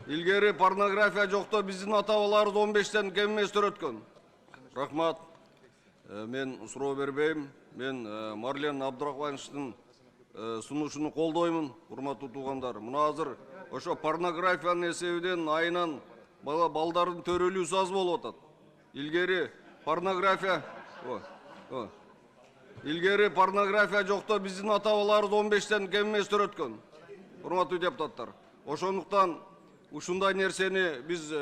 Илгери порнография жокто биздин ата-бабаларыбыз 15-тен кем эмес төрөткөн. Рахмат. Мен суроо бербейм. Мен Марлен Абдрахмановичтин сунушуну колдоймун, урматтуу туугандар. Мына азыр ошо порнографиянын эсебинен айынан балдардын төрөлүүсү аз болуп атат. Илгери порнография жокто биздин ата-бабаларыбыз 15-тен кем эмес төрөткөн. Урматтуу депутаттар. Ошондуктан ушундай нерсени биз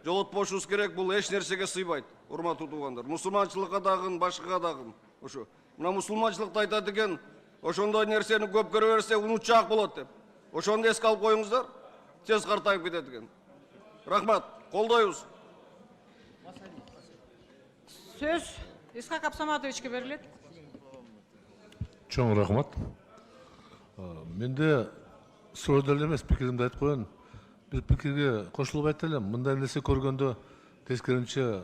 жолотпошубуз керек. Бул эч нерсеге сыйбайт. Урматтуу туугандар. Мусулманчылыкка дагы, башкага дагы. Ошо. Мына мусулманчылыкта айтат экен, ошондой нерсени көп көрө берсе унутчаак болот деп. Ошону эске алып коюңуздар. Тез картайып кетет экен. Рахмат. Колдойбуз. Сөз Исхак Абсаматовичке берилет. Чоң рахмат. Менде суроо деле эмес, пикиримди айтып коеюн. Бир пикирге кошулуп айтып элем. Мындай нерсе көргөндө тескерисинче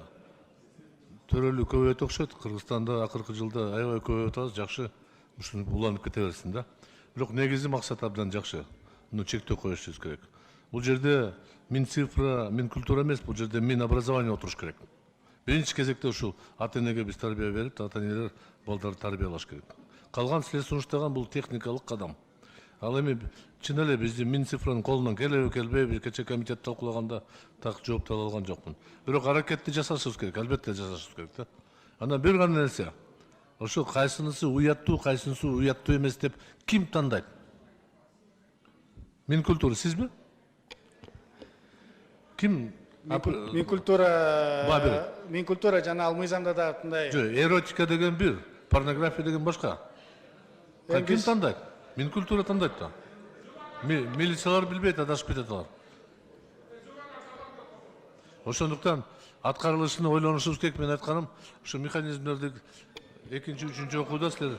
төрөлүү көбөйөт окшойт. Кыргызстанда акыркы жылда аябай көбөйүп атабыз, жакшы. Ушуну уланып кете берсин да. Бирок негизи максат абдан жакшы. Муну чектөө коюшубуз керек. Бул жерде мин цифра, мин культура эмес, бул жерде мин образование отуруш керек. Биринчи кезекте ушул ата-энеге биз тарбия берип, ата-энелер балдарды тарбиялаш керек. Калган силер сунуштаган бул техникалык кадам. Ал эми чын эле биздин мин цифранын колунан келеби келбейби, кече комитет талкуулаганда так жооп ала алган жокмун. Бирок аракетти жасашыбыз керек, албетте жасашыбыз керек да. Анан бир гана нерсе. Ошо кайсынысы уяттуу, кайсынысы уяттуу эмес деп ким тандайт? Мин культура сизби? Ким? Мин культура жана ал мыйзамда да мындай. Эротика деген бир, порнография деген башка. Ким тандайт? Мин культура тандайт да. Милициялар билбейт, адашып кетет алар. Ошондуктан аткарылышын ойлонушубуз керек. Мен айтканым, ошо механизмдерди экинчи, үчүнчү окууда силер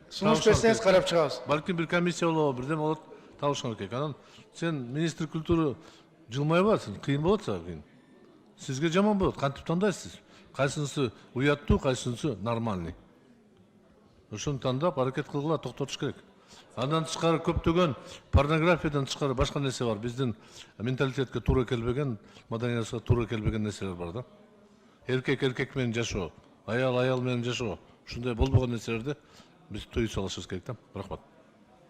сунуш берсеңиз карап чыгабыз. Балким бир комиссия болобу, бирден болот, табышыңар керек. Анан сен министр культура жылмайбы, сен кыйын болот сага кийин. Сизге жаман болот, кантип тандайсыз? Кайсынысы уяттуу, кайсынысы нормальный. Ошону тандап аракет кылгыла, токтотуш керек. Андан тышкары көптөгөн порнографиядан тышкары башка нерсе бар. Биздин менталитетке туура келбеген, маданиятыбызга туура келбеген нерселер бар да. Эркек эркек менен жашоо, аял аял менен жашоо. Ушундай болбогон нерселерди биз тыюу салышыбыз керек да. Рахмат.